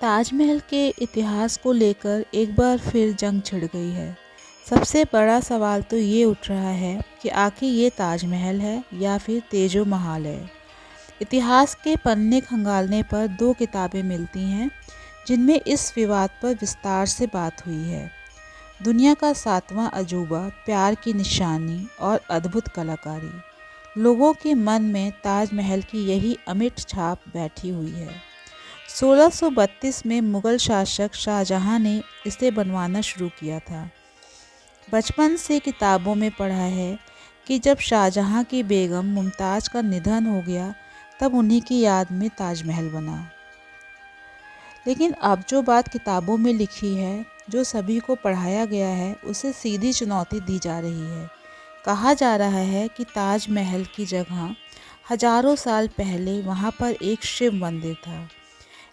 ताजमहल के इतिहास को लेकर एक बार फिर जंग छिड़ गई है। सबसे बड़ा सवाल तो ये उठ रहा है कि आखिर ये ताजमहल है या फिर तेजो महाल है। इतिहास के पन्ने खंगालने पर दो किताबें मिलती हैं जिनमें इस विवाद पर विस्तार से बात हुई है। दुनिया का सातवां अजूबा, प्यार की निशानी और अद्भुत कलाकारी। लोगों के मन में ताजमहल की यही अमिट छाप बैठी हुई है। 1632 में मुगल शासक शाहजहां ने इसे बनवाना शुरू किया था। बचपन से किताबों में पढ़ा है कि जब शाहजहां की बेगम मुमताज़ का निधन हो गया तब उन्हीं की याद में ताजमहल बना। लेकिन अब जो बात किताबों में लिखी है, जो सभी को पढ़ाया गया है, उसे सीधी चुनौती दी जा रही है। कहा जा रहा है कि ताजमहल की जगह हजारों साल पहले वहाँ पर एक शिव मंदिर था।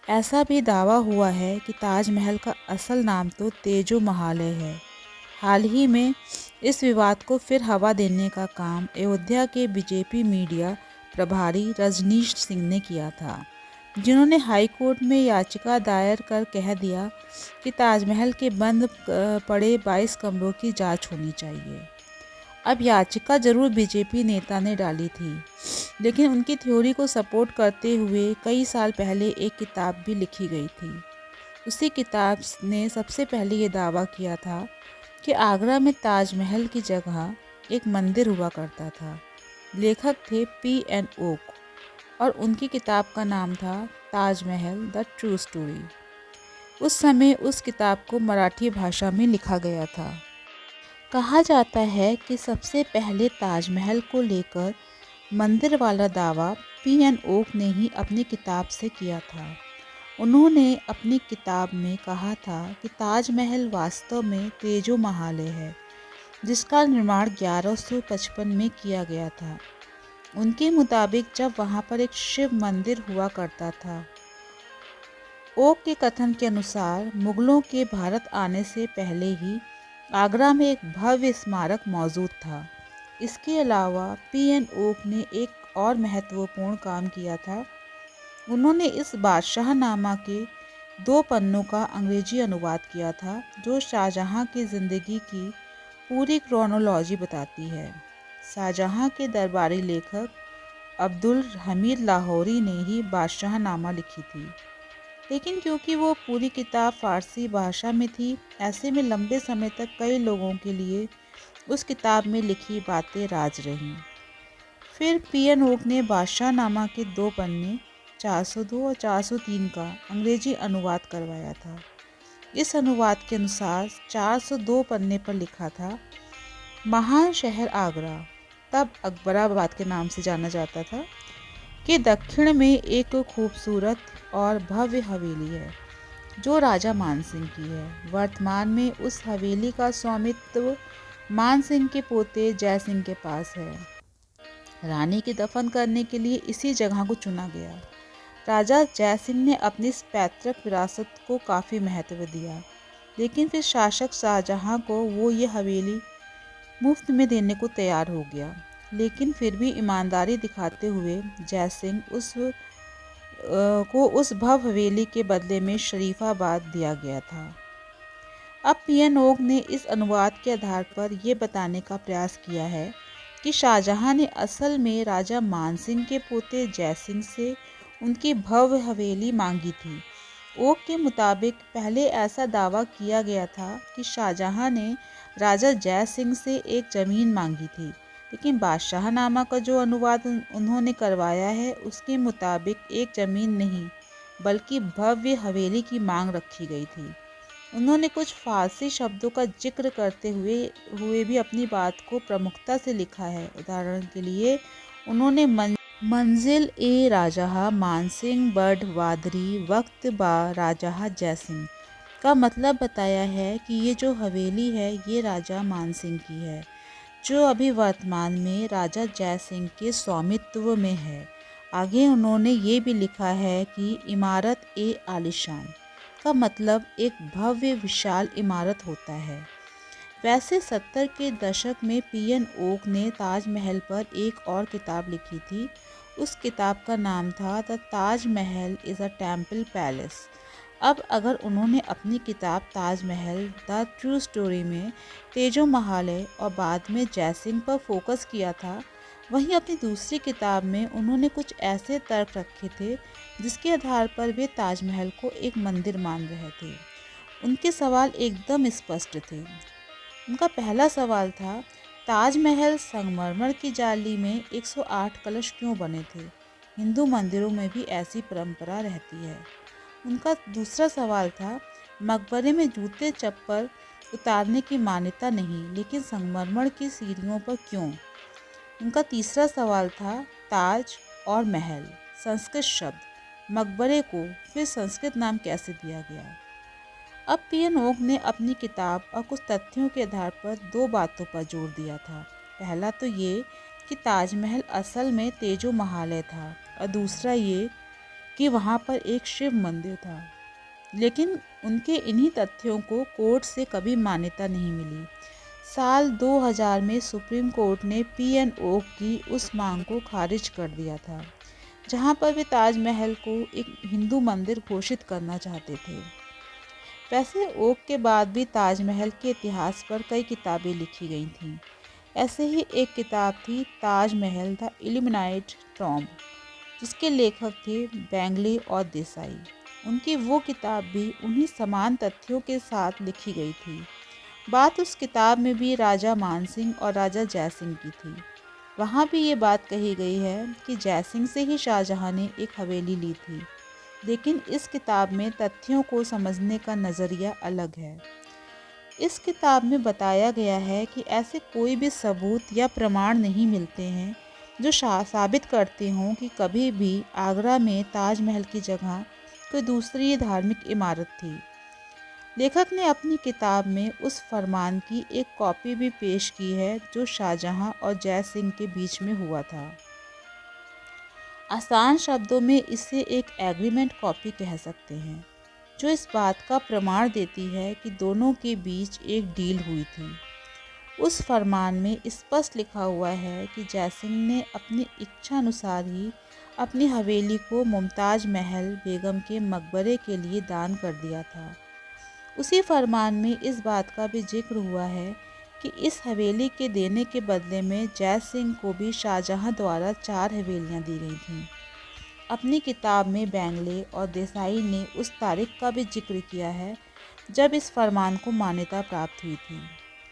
ऐसा भी दावा हुआ है कि ताजमहल का असल नाम तो तेजो महालय है। हाल ही में इस विवाद को फिर हवा देने का काम अयोध्या के बीजेपी मीडिया प्रभारी रजनीश सिंह ने किया था, जिन्होंने हाई कोर्ट में याचिका दायर कर कह दिया कि ताजमहल के बंद पड़े 22 कमरों की जांच होनी चाहिए। अब याचिका जरूर बीजेपी नेता ने डाली थी, लेकिन उनकी थ्योरी को सपोर्ट करते हुए कई साल पहले एक किताब भी लिखी गई थी। उसी किताब ने सबसे पहले ये दावा किया था कि आगरा में ताजमहल की जगह एक मंदिर हुआ करता था। लेखक थे P.N. ओक और उनकी किताब का नाम था ताजमहल द ट्रू स्टोरी। उस समय उस किताब को मराठी भाषा में लिखा गया था। कहा जाता है कि सबसे पहले ताजमहल को लेकर मंदिर वाला दावा P.N. ओक ने ही अपनी किताब से किया था। उन्होंने अपनी किताब में कहा था कि ताजमहल वास्तव में तेजो महालय है, जिसका निर्माण 1155 में किया गया था। उनके मुताबिक जब वहाँ पर एक शिव मंदिर हुआ करता था। ओक के कथन के अनुसार मुगलों के भारत आने से पहले ही आगरा में एक भव्य स्मारक मौजूद था। इसके अलावा P.N. ओक ने एक और महत्वपूर्ण काम किया था। उन्होंने इस बादशाहनामा के 2 पन्नों का अंग्रेजी अनुवाद किया था, जो शाहजहां की ज़िंदगी की पूरी क्रोनोलॉजी बताती है। शाहजहां के दरबारी लेखक अब्दुल हमीद लाहौरी ने ही बादशाहनामा लिखी थी, लेकिन क्योंकि वो पूरी किताब फ़ारसी भाषा में थी, ऐसे में लंबे समय तक कई लोगों के लिए उस किताब में लिखी बातें राज रहीं। फिर P.N. ओक ने बादशाहनामा के 2 पन्ने 402 और 403 का अंग्रेजी अनुवाद करवाया था। इस अनुवाद के अनुसार 402 पन्ने पर लिखा था, महान शहर आगरा, तब अकबराबाद के नाम से जाना जाता था, के दक्षिण में एक खूबसूरत और भव्य हवेली है जो राजा मानसिंह की है। वर्तमान में उस हवेली का स्वामित्व मानसिंह के पोते जय सिंह के पास है। रानी की दफन करने के लिए इसी जगह को चुना गया। राजा जय सिंह ने अपनी इस पैतृक विरासत को काफ़ी महत्व दिया, लेकिन फिर शासक शाहजहां को वो ये हवेली मुफ्त में देने को तैयार हो गया। लेकिन फिर भी ईमानदारी दिखाते हुए जय सिंह को उस भव्य हवेली के बदले में शरीफाबाद दिया गया था। अब P.N. ओक ने इस अनुवाद के आधार पर यह बताने का प्रयास किया है कि शाहजहां ने असल में राजा मानसिंह के पोते जय सिंह से उनकी भव्य हवेली मांगी थी। ओक के मुताबिक पहले ऐसा दावा किया गया था कि शाहजहां ने राजा जय सिंह से एक ज़मीन मांगी थी, लेकिन बादशाहनामा का जो अनुवाद उन्होंने करवाया है उसके मुताबिक एक ज़मीन नहीं बल्कि भव्य हवेली की मांग रखी गई थी। उन्होंने कुछ फारसी शब्दों का जिक्र करते हुए भी अपनी बात को प्रमुखता से लिखा है। उदाहरण के लिए उन्होंने मंजिल ए राजहा मानसिंह बड़ वादरी वक्त बा राजहा जय सिंह का मतलब बताया है कि ये जो हवेली है ये राजा मानसिंह की है, जो अभी वर्तमान में राजा जय सिंह के स्वामित्व में है। आगे उन्होंने ये भी लिखा है कि इमारत ए आलिशान का मतलब एक भव्य विशाल इमारत होता है। वैसे 70 के दशक में P.N. ओक ने ताजमहल पर एक और किताब लिखी थी। उस किताब का नाम था the Taj Mahal is a temple palace. अब अगर उन्होंने अपनी किताब ताजमहल द ट्रू स्टोरी में तेजो महालय और बाद में जयसिंह पर फोकस किया था, वहीं अपनी दूसरी किताब में उन्होंने कुछ ऐसे तर्क रखे थे जिसके आधार पर वे ताजमहल को एक मंदिर मान रहे थे। उनके सवाल एकदम स्पष्ट थे। उनका पहला सवाल था, ताजमहल संगमरमर की जाली में 108 कलश क्यों बने थे? हिंदू मंदिरों में भी ऐसी परंपरा रहती है। उनका दूसरा सवाल था, मकबरे में जूते चप्पल उतारने की मान्यता नहीं, लेकिन संगमरमर की सीढ़ियों पर क्यों? उनका तीसरा सवाल था, ताज और महल संस्कृत शब्द, मकबरे को फिर संस्कृत नाम कैसे दिया गया? अब पीएन ओक ने अपनी किताब और कुछ तथ्यों के आधार पर दो बातों पर जोर दिया था। पहला तो ये कि ताजमहल असल में तेजो महालय था, और दूसरा ये कि वहाँ पर एक शिव मंदिर था। लेकिन उनके इन्हीं तथ्यों को कोर्ट से कभी मान्यता नहीं मिली। साल 2000 में सुप्रीम कोर्ट ने पीएन ओक की उस मांग को खारिज कर दिया था, जहाँ पर वे ताजमहल को एक हिंदू मंदिर घोषित करना चाहते थे। वैसे ओक के बाद भी ताजमहल के इतिहास पर कई किताबें लिखी गई थीं। ऐसे ही एक किताब थी ताजमहल द इल्यूमिनेटेड टॉम्ब, जिसके लेखक थे बेंगले और देसाई। उनकी वो किताब भी उन्हीं समान तथ्यों के साथ लिखी गई थी। बात उस किताब में भी राजा मानसिंह और राजा जयसिंह की थी। वहाँ भी ये बात कही गई है कि जयसिंह से ही शाहजहाँ ने एक हवेली ली थी, लेकिन इस किताब में तथ्यों को समझने का नज़रिया अलग है। इस किताब में बताया गया है कि ऐसे कोई भी सबूत या प्रमाण नहीं मिलते हैं जो साबित करते हों कि कभी भी आगरा में ताजमहल की जगह कोई दूसरी धार्मिक इमारत थी। लेखक ने अपनी किताब में उस फरमान की एक कॉपी भी पेश की है जो शाहजहाँ और जय सिंह के बीच में हुआ था। आसान शब्दों में इसे एक एग्रीमेंट कॉपी कह सकते हैं, जो इस बात का प्रमाण देती है कि दोनों के बीच एक डील हुई थी। उस फरमान में स्पष्ट लिखा हुआ है कि जयसिंह ने अपनी इच्छा अनुसार ही अपनी हवेली को मुमताज महल बेगम के मकबरे के लिए दान कर दिया था। उसी फरमान में इस बात का भी जिक्र हुआ है कि इस हवेली के देने के बदले में जय सिंह को भी शाहजहाँ द्वारा 4 हवेलियाँ दी गई थीं। अपनी किताब में बेंगले और देसाई ने उस तारीख का भी जिक्र किया है जब इस फरमान को मान्यता प्राप्त हुई थी।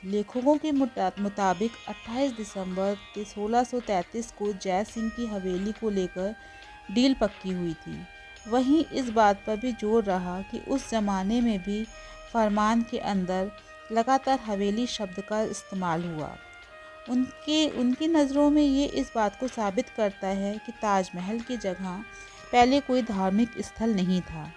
लेखकों के मुताबिक 28 दिसंबर 1633 को जय सिंह की हवेली को लेकर डील पक्की हुई थी। वहीं इस बात पर भी जोर रहा कि उस ज़माने में भी फरमान के अंदर लगातार हवेली शब्द का इस्तेमाल हुआ। उनकी नज़रों में ये इस बात को साबित करता है कि ताजमहल की जगह पहले कोई धार्मिक स्थल नहीं था।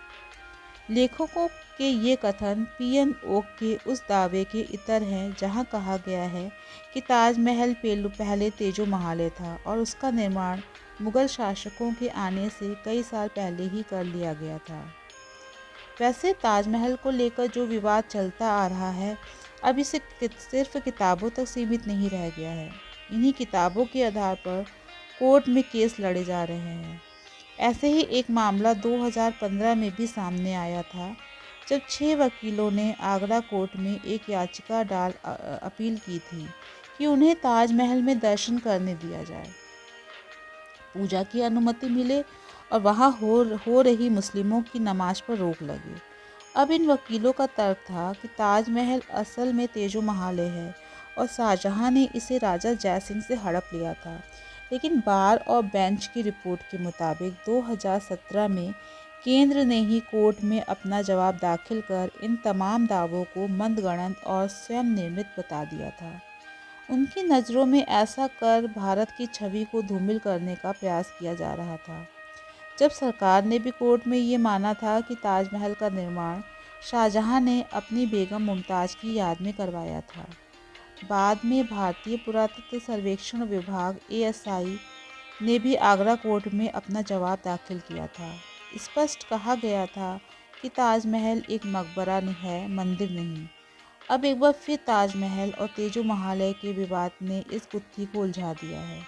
लेखकों के ये कथन पीएन ओक के उस दावे के इतर हैं जहां कहा गया है कि ताजमहल पहले तेजो महालय था और उसका निर्माण मुग़ल शासकों के आने से कई साल पहले ही कर लिया गया था। वैसे ताजमहल को लेकर जो विवाद चलता आ रहा है, अब इसे सिर्फ किताबों तक सीमित नहीं रह गया है। इन्हीं किताबों के आधार पर कोर्ट में केस लड़े जा रहे हैं। ऐसे ही एक मामला 2015 में भी सामने आया था, जब 6 वकीलों ने आगरा कोर्ट में एक याचिका डाल अपील की थी कि उन्हें ताजमहल में दर्शन करने दिया जाए, पूजा की अनुमति मिले और वहाँ हो रही मुस्लिमों की नमाज पर रोक लगे। अब इन वकीलों का तर्क था कि ताजमहल असल में तेजो महालय है और शाहजहाँ ने इसे राजा जयसिंह से हड़प लिया था। लेकिन बार और बेंच की रिपोर्ट के मुताबिक 2017 में केंद्र ने ही कोर्ट में अपना जवाब दाखिल कर इन तमाम दावों को मंदगढ़ंत और स्वयं निर्मित बता दिया था। उनकी नज़रों में ऐसा कर भारत की छवि को धूमिल करने का प्रयास किया जा रहा था। जब सरकार ने भी कोर्ट में ये माना था कि ताजमहल का निर्माण शाहजहाँ ने अपनी बेगम मुमताज़ की याद में करवाया था। बाद में भारतीय पुरातत्व सर्वेक्षण विभाग ASI ने भी आगरा कोर्ट में अपना जवाब दाखिल किया था। स्पष्ट कहा गया था कि ताजमहल एक मकबरा है, मंदिर नहीं। अब एक बार फिर ताजमहल और तेजो महालय के विवाद ने इस गुत्थी को उलझा दिया है।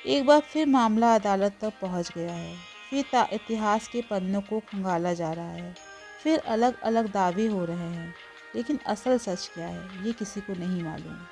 एक बार फिर मामला अदालत तक पहुंच गया है। फिर इतिहास के पन्नों को खंगाला जा रहा है। फिर अलग अलग दावे हो रहे हैं, लेकिन असल सच क्या है ये किसी को नहीं मालूम।